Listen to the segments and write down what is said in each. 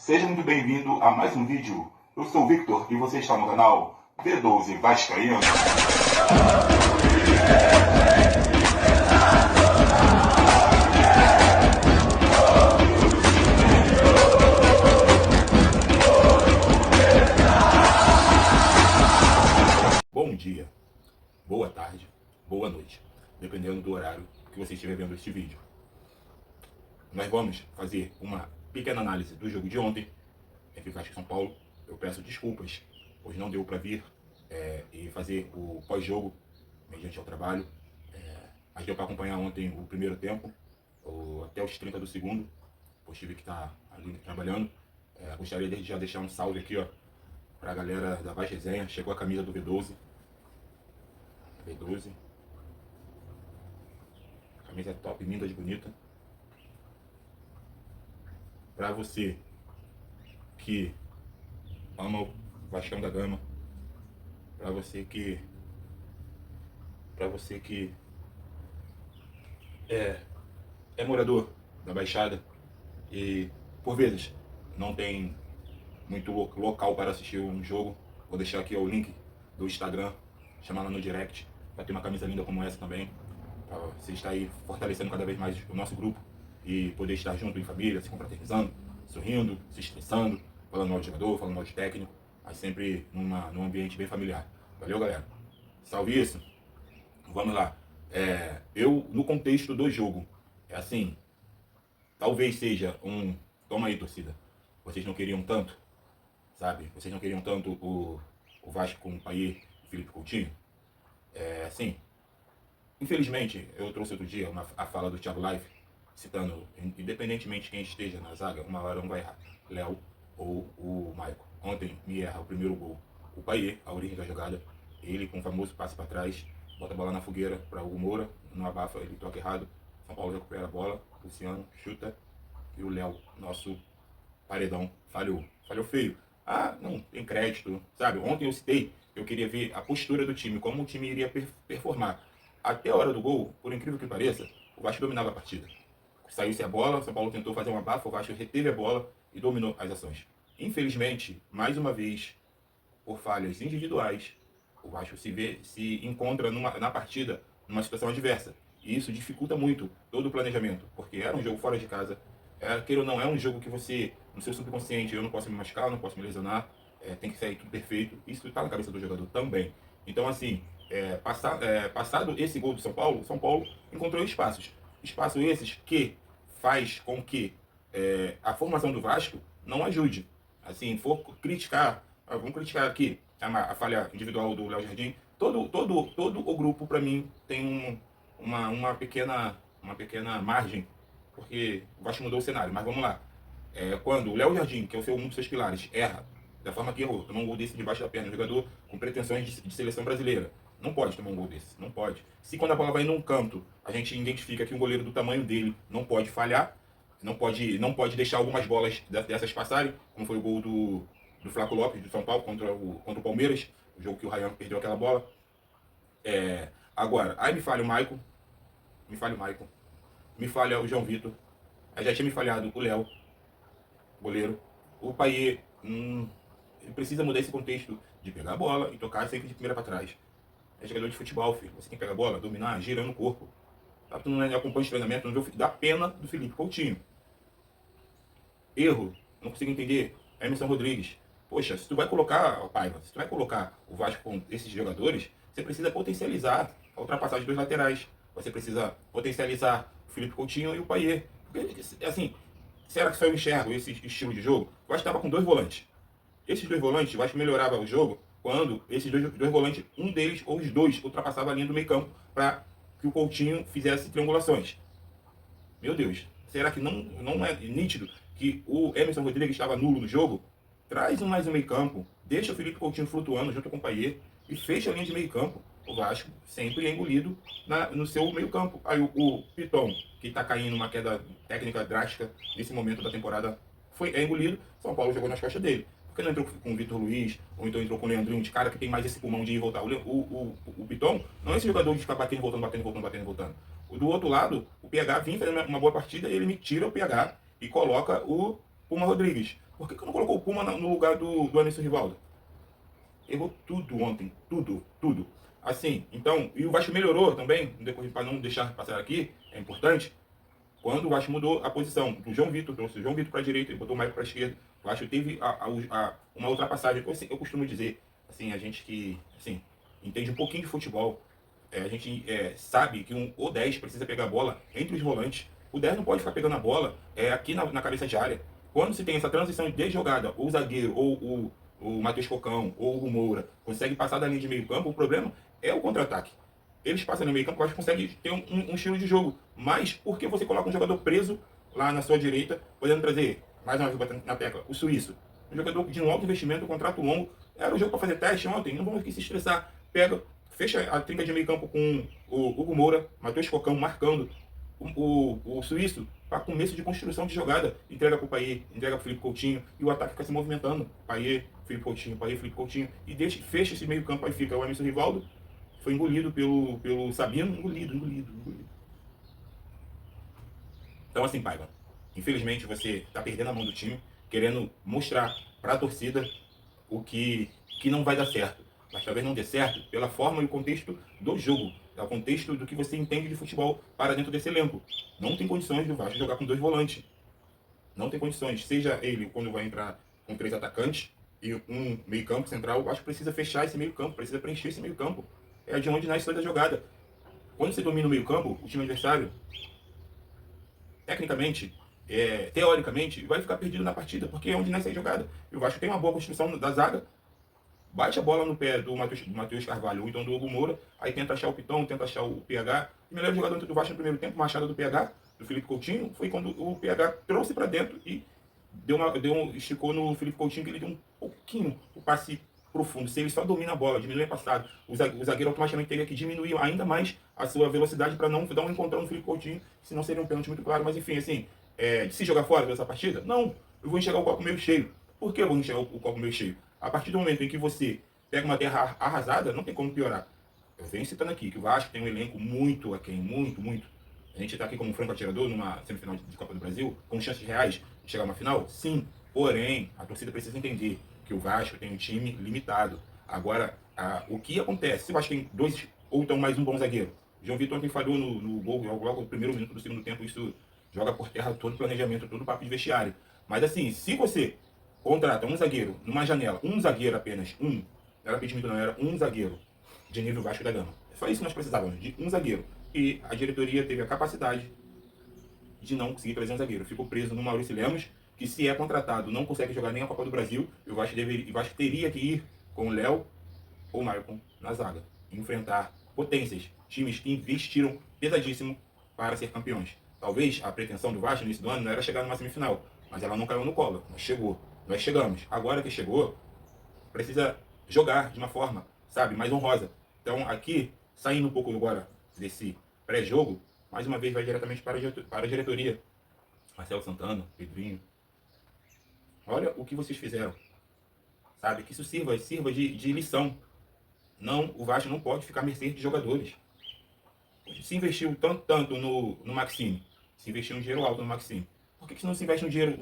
Seja muito bem-vindo a mais um vídeo. Eu sou o Victor e você está no canal V12 Vascaíno. Bom dia, boa tarde, boa noite, dependendo do horário que você estiver vendo este vídeo. Nós vamos fazer uma pequena análise do jogo de ontem, entre Vasco e São Paulo. Eu peço desculpas, pois não deu para vir e fazer o pós-jogo, mediante ao trabalho. Mas deu para acompanhar ontem o primeiro tempo, até os 30 do segundo, pois tive que estar ali trabalhando. Gostaria de já deixar um salve aqui, para a galera da Vaz Resenha. Chegou a camisa do V12. V12. A camisa é top, linda de bonita. Para você que ama o Vascão da Gama, para você que é morador da Baixada e por vezes não tem muito local para assistir um jogo, vou deixar aqui o link do Instagram, chamar lá no direct, para ter uma camisa linda como essa também, para você estar aí fortalecendo cada vez mais o nosso grupo e poder estar junto em família, se confraternizando, sorrindo, se estressando, falando mal de jogador, falando mal de técnico, mas sempre num ambiente bem familiar. Valeu, galera? Salve isso? Vamos lá. Eu, no contexto do jogo, assim, talvez seja toma aí, torcida, vocês não queriam tanto, sabe? Vocês não queriam tanto o Vasco com o Payet e o Felipe Coutinho? Assim, infelizmente, eu trouxe outro dia a fala do Thiago Live, citando, independentemente de quem esteja na zaga, uma hora um vai errar, Léo ou o Maicon. Ontem me erra o primeiro gol, o Payet, a origem da jogada, ele com o famoso passe para trás, bota a bola na fogueira para o Moura, não abafa, ele toca errado, São Paulo recupera a bola, Luciano chuta e o Léo, nosso paredão, falhou feio. Não tem crédito, sabe? Ontem eu citei, eu queria ver a postura do time, como o time iria performar. Até a hora do gol, por incrível que pareça, o Vasco dominava a partida. Saiu-se a bola, São Paulo tentou fazer uma abafa, o Vasco reteve a bola e dominou as ações. Infelizmente, mais uma vez, por falhas individuais, o Vasco se encontra na partida numa situação adversa. E isso dificulta muito todo o planejamento, porque era um jogo fora de casa, queira ou não, é um jogo que você, no seu subconsciente, eu não posso me machucar, eu não posso me lesionar, tem que sair tudo perfeito. Isso está na cabeça do jogador também. Então, assim, passado esse gol do São Paulo encontrou espaços esses que faz com que a formação do Vasco não ajude. Assim, vamos criticar aqui a falha individual do Léo Jardim. Todo o grupo, para mim, tem uma pequena margem, porque o Vasco mudou o cenário. Mas vamos lá. Quando o Léo Jardim, que é um dos seus pilares, erra da forma que errou, tomou um gol desse debaixo da perna, um jogador com pretensões de seleção brasileira, não pode tomar um gol desse, não pode. Se quando a bola vai num canto, a gente identifica que um goleiro do tamanho dele não pode falhar, não pode deixar algumas bolas dessas passarem, como foi o gol do Flaco Lopes, do São Paulo, contra o Palmeiras, o jogo que o Ryan perdeu aquela bola. Agora, aí me falha o Maicon, me falha o João Vitor, aí já tinha me falhado o Léo, goleiro. O Payet, ele precisa mudar esse contexto de pegar a bola e tocar sempre de primeira para trás. É jogador de futebol, filho. Você tem que pegar a bola, dominar, girando o corpo. Tu não acompanha o treinamento, não vê da pena do Felipe Coutinho. Erro, não consigo entender. Emerson Rodrigues. Poxa, se tu vai colocar, Paiva, se tu vai colocar o Vasco com esses jogadores, você precisa potencializar a ultrapassagem dos laterais. Você precisa potencializar o Felipe Coutinho e o Payet. Porque, assim, será que só eu enxergo esse estilo de jogo? O Vasco estava com 2 volantes. Esses 2 volantes, o Vasco melhorava o jogo quando esses dois volantes, um deles ou os dois, ultrapassava a linha do meio campo para que o Coutinho fizesse triangulações. Meu Deus, será que não é nítido que o Emerson Rodrigues estava nulo no jogo? Traz mais um meio campo, deixa o Felipe Coutinho flutuando junto com o Payet e fecha a linha de meio campo. O Vasco sempre é engolido no seu meio campo. Aí o Piton, que está caindo numa queda técnica drástica nesse momento da temporada, é engolido. São Paulo jogou nas costas dele. Por que não entrou com o Vitor Luiz, ou então entrou com o Leandrinho, de cara que tem mais esse pulmão de ir e voltar? O Piton não é esse jogador de ficar batendo, voltando. Do outro lado, o PH vinha fazendo uma boa partida e ele me tira o PH e coloca o Puma Rodrigues. Por que não colocou o Puma no lugar do Anderson Rivaldo? Errou tudo ontem, tudo. Assim, então, e o Vasco melhorou também, para não deixar passar aqui, é importante, quando o Vasco mudou a posição do João Vitor, trouxe o João Vitor para a direita e botou o Maicon para a esquerda, o Vasco teve uma ultrapassagem. Eu costumo dizer, assim, a gente que assim, entende um pouquinho de futebol, a gente sabe que o 10 precisa pegar a bola entre os volantes. O 10 não pode ficar pegando a bola aqui na cabeça de área. Quando se tem essa transição de jogada, ou o zagueiro, ou o Matheus Cocão, ou o Hugo Moura, consegue passar da linha de meio campo, o problema é o contra-ataque. Eles passam no meio campo, eu acho que consegue ter um estilo de jogo. Mas porque você coloca um jogador preso lá na sua direita, podendo trazer, mais uma vez batendo na tecla, o suíço. Um jogador de um alto investimento, um contrato longo. Era um jogo para fazer teste ontem, não vamos aqui se estressar. Pega, fecha a trinca de meio campo com o Hugo Moura, Matheus Cocão marcando o suíço para começo de construção de jogada. Entrega para o Payet, entrega para o Felipe Coutinho e o ataque fica se movimentando. Payet, Felipe Coutinho e fecha esse meio campo. Aí fica o Emerson Rivaldo, foi engolido pelo Sabino, engolido. Então assim, Paiva, infelizmente você está perdendo a mão do time, querendo mostrar para a torcida o que não vai dar certo. Mas talvez não dê certo pela forma e o contexto do jogo, é o contexto do que você entende de futebol para dentro desse elenco. Não tem condições do Vasco jogar com 2 volantes. Não tem condições. Seja ele quando vai entrar com 3 atacantes e um meio campo central, o Vasco precisa fechar esse meio campo, precisa preencher esse meio campo. É de onde nasce toda a jogada. Quando você domina o meio campo, o time adversário, tecnicamente, teoricamente, vai ficar perdido na partida, porque é onde nasce a jogada. E o Vasco tem uma boa construção da zaga, bate a bola no pé do Matheus Carvalho, ou então do Hugo Moura, aí tenta achar o Pitão, tenta achar o PH. O melhor jogador do Vasco no primeiro tempo, Machado do PH, do Felipe Coutinho, foi quando o PH trouxe para dentro e esticou no Felipe Coutinho, que ele deu um pouquinho o passe profundo. Se ele só domina a bola, diminui a passada, o zagueiro automaticamente teria que diminuir ainda mais a sua velocidade para não dar um encontrão no Felipe Coutinho, senão seria um pênalti muito claro. Mas enfim, assim, de se jogar fora dessa partida? Não, eu vou enxergar o copo meio cheio. Por que eu vou enxergar o copo meio cheio? A partir do momento em que você pega uma terra arrasada, não tem como piorar. Eu venho citando aqui que o Vasco tem um elenco muito aquém, muito. A gente está aqui como um franco atirador numa semifinal de Copa do Brasil, com chances reais de chegar a uma final? Sim. Porém, a torcida precisa entender que o Vasco tem um time limitado. Agora, o que acontece? Se o Vasco tem 2 ou então mais um bom zagueiro, João Vitor ontem falhou no gol, logo no primeiro minuto do segundo tempo, isso joga por terra todo o planejamento, todo o papo de vestiário. Mas assim, se você contrata um zagueiro numa janela, um zagueiro apenas, não era pedido não, era um zagueiro de nível Vasco da Gama. Só isso nós precisávamos, de um zagueiro. E a diretoria teve a capacidade de não conseguir trazer um zagueiro. Ficou preso no Maurício Lemos, que se é contratado não consegue jogar nem a Copa do Brasil, e o Vasco teria que ir com o Léo ou o Maicon na zaga. Enfrentar potências, times que investiram pesadíssimo para ser campeões. Talvez a pretensão do Vasco no início do ano não era chegar numa semifinal, mas ela não caiu no colo, nós chegamos. Agora que chegou, precisa jogar de uma forma, sabe, mais honrosa. Então aqui, saindo um pouco agora desse pré-jogo, mais uma vez vai diretamente para a diretoria. Marcelo Santana, Pedrinho. Olha o que vocês fizeram. Sabe, que isso sirva de lição. Não, o Vasco não pode ficar à mercê de jogadores. Se investiu tanto no Maxime, se investiu um dinheiro alto no Maxime, por que não se investe um dinheiro,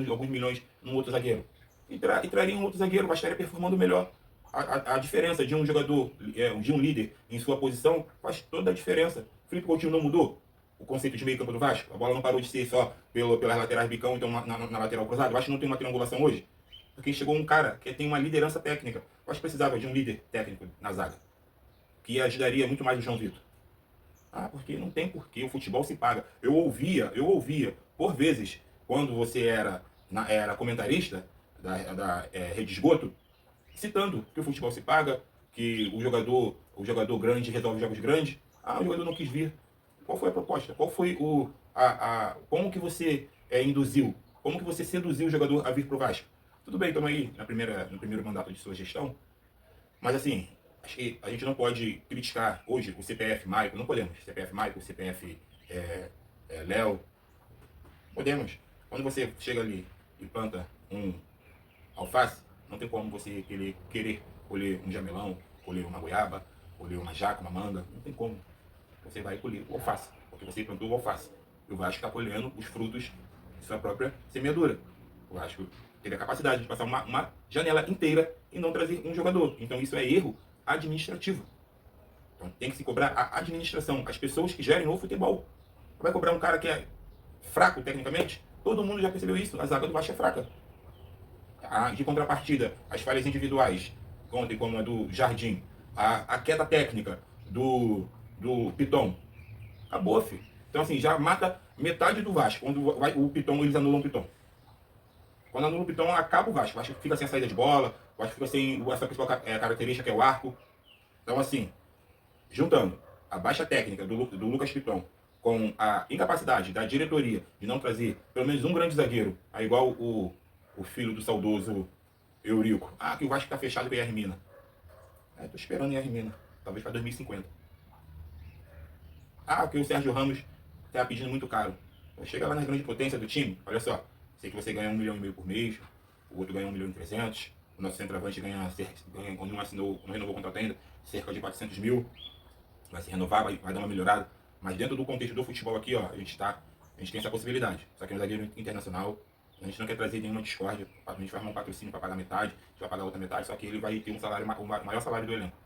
alguns milhões num outro zagueiro? E traria um outro zagueiro, vai estar performando melhor. A diferença de um jogador, de um líder em sua posição, faz toda a diferença. Felipe Coutinho não mudou o conceito de meio campo do Vasco? A bola não parou de ser só pelas laterais bicão, então na lateral cruzada? O Vasco não tem uma triangulação hoje? Porque chegou um cara que tem uma liderança técnica. O Vasco precisava de um líder técnico na zaga, que ajudaria muito mais o João Vitor. Porque não tem porquê, o futebol se paga. Eu ouvia, por vezes, quando você era comentarista da Rede Esgoto, citando que o futebol se paga, que o jogador grande resolve jogos grandes. O jogador não quis vir. Qual foi a proposta? Qual foi como que você induziu? Como que você seduziu o jogador a vir para o Vasco? Tudo bem, estamos aí no primeiro mandato de sua gestão, mas assim, acho que a gente não pode criticar hoje o CPF Maicon, não podemos. CPF Maicon, CPF Léo, podemos. Quando você chega ali e planta um alface, não tem como você querer colher um jamelão, colher uma goiaba, colher uma jaca, uma manga, não tem como. Você vai colher o alface, porque você plantou o alface. E o Vasco está colhendo os frutos de sua própria semeadura. O Vasco teve a capacidade de passar uma janela inteira e não trazer um jogador. Então isso é erro administrativo. Então tem que se cobrar a administração, as pessoas que gerem o futebol. Vai cobrar um cara que é fraco tecnicamente? Todo mundo já percebeu isso, a zaga do Vasco é fraca. De contrapartida, as falhas individuais, ontem como a do Jardim, a queda técnica do Piton, acabou, filho. Então assim, já mata metade do Vasco, quando vai, o Piton, eles anulam o Piton. Quando anula o Piton, acaba o Vasco. O Vasco fica sem a saída de bola, o Vasco fica sem essa principal característica que é o arco. Então assim, juntando a baixa técnica do Lucas Piton com a incapacidade da diretoria de não trazer pelo menos um grande zagueiro, igual o filho do saudoso Eurico. Que o Vasco tá fechado com a Hermina. Tô esperando a Hermina, talvez para 2050. Porque o Sérgio Ramos tá pedindo muito caro. Chega lá na grande potência do time, olha só, sei que você ganha 1,5 milhão por mês, o outro ganha 1,3 milhão, o nosso centroavante ganha quando não renovou o contrato ainda, cerca de 400 mil, vai se renovar, vai dar uma melhorada, mas dentro do contexto do futebol aqui, ó, a gente tem essa possibilidade, só que é um zagueiro internacional, a gente não quer trazer nenhuma discórdia, a gente vai arrumar um patrocínio para pagar metade, a gente vai pagar outra metade, só que ele vai ter um salário, o maior salário do elenco.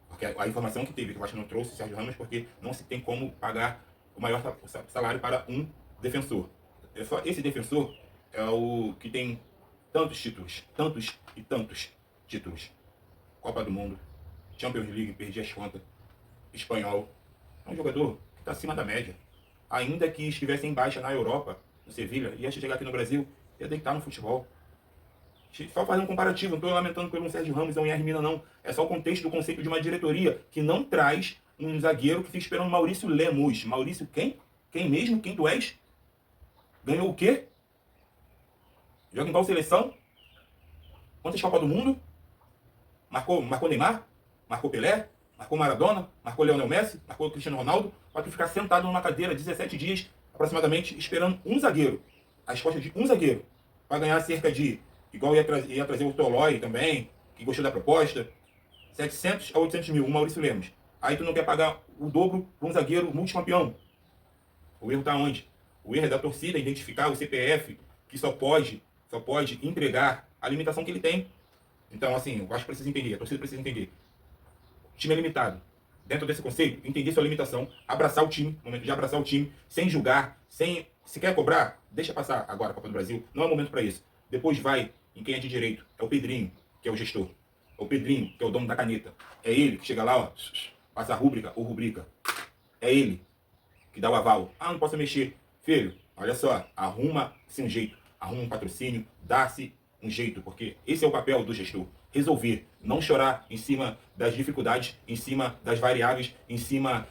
Porque a informação que teve, que o Vasco não trouxe o Sérgio Ramos, porque não se tem como pagar o maior salário para um defensor. Esse defensor é o que tem tantos títulos, tantos e tantos títulos. Copa do Mundo, Champions League, perdi as contas, espanhol. É um jogador que está acima da média. Ainda que estivesse em baixa na Europa, no Sevilha, ia chegar aqui no Brasil, ia deitar no futebol. Só fazendo um comparativo, não estou lamentando pelo Sérgio Ramos ou um Hermina, não. É só o contexto do conceito de uma diretoria que não traz um zagueiro que fica esperando Maurício Lemos. Maurício quem? Quem mesmo? Quem tu és? Ganhou o quê? Joga em qual seleção? Quantas Copas do Mundo? Marcou Neymar? Marcou Pelé? Marcou Maradona? Marcou Lionel Messi? Marcou Cristiano Ronaldo? Para tu ficar sentado numa cadeira 17 dias, aproximadamente, esperando um zagueiro. As costas de um zagueiro. Para ganhar cerca de... Igual ia trazer o Tolói também, que gostou da proposta. 700 a 800 mil, o Maurício Lemos. Aí tu não quer pagar o dobro para um zagueiro multicampeão. O erro está onde? O erro é da torcida identificar o CPF, que só pode entregar a limitação que ele tem. Então, assim, eu acho que precisa entender, a torcida precisa entender. O time é limitado. Dentro desse conceito, entender sua limitação, abraçar o time, no momento de abraçar o time, sem julgar, se quer cobrar, deixa passar agora a Copa do Brasil, não é o momento para isso. Depois vai em quem é de direito, é o Pedrinho, que é o gestor. É o Pedrinho, que é o dono da caneta. É ele que chega lá, ó, passa a rúbrica ou rubrica. É ele que dá o aval. Não posso mexer. Filho, olha só, arruma-se um jeito, arruma um patrocínio, dá-se um jeito, porque esse é o papel do gestor. Resolver, não chorar em cima das dificuldades, em cima das variáveis, em cima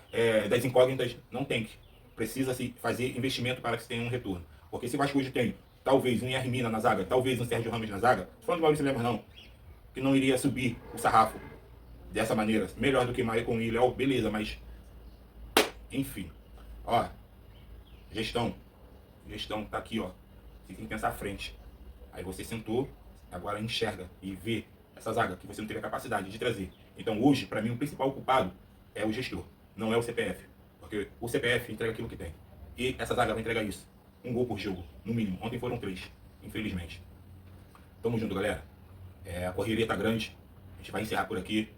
das incógnitas. Não tem que. Precisa-se fazer investimento para que se tenha um retorno. Porque se o Vasco hoje tem, talvez um Hermina na zaga, talvez um Sérgio Ramos na zaga, não falando de Maurício Lemos não, que não iria subir o sarrafo dessa maneira, melhor do que Maicon e Léo, beleza, mas enfim. Ó, gestão tá aqui, ó. Você tem que pensar à frente. Aí você sentou, agora enxerga e vê essa zaga que você não teve a capacidade de trazer. Então hoje, para mim, o principal culpado é o gestor, não é o CPF. Porque o CPF entrega aquilo que tem. E essa zaga vai entregar isso. Um gol por jogo, no mínimo. Ontem foram 3, infelizmente. Tamo junto, galera. A correria tá grande. A gente vai encerrar por aqui.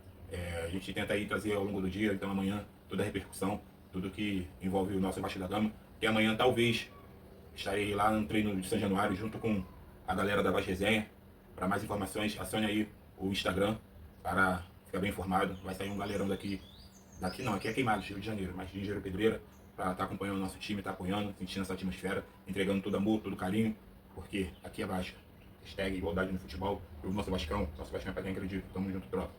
A gente tenta aí trazer ao longo do dia, então amanhã, toda a repercussão, tudo que envolve o nosso Vasco da Gama. E amanhã, talvez, estarei lá no treino de São Januário, junto com a galera da Vaz Resenha. Para mais informações, acione aí o Instagram para ficar bem informado. Vai sair um galerão daqui não, aqui é Queimados, Rio de Janeiro, mas de Engenheiro Pedreira, para estar acompanhando o nosso time, estar apoiando, sentindo essa atmosfera, entregando todo amor, todo carinho, porque aqui é Vasco. Hashtag igualdade no futebol, o nosso Vascão é para quem acredita. Tamo junto, tropa.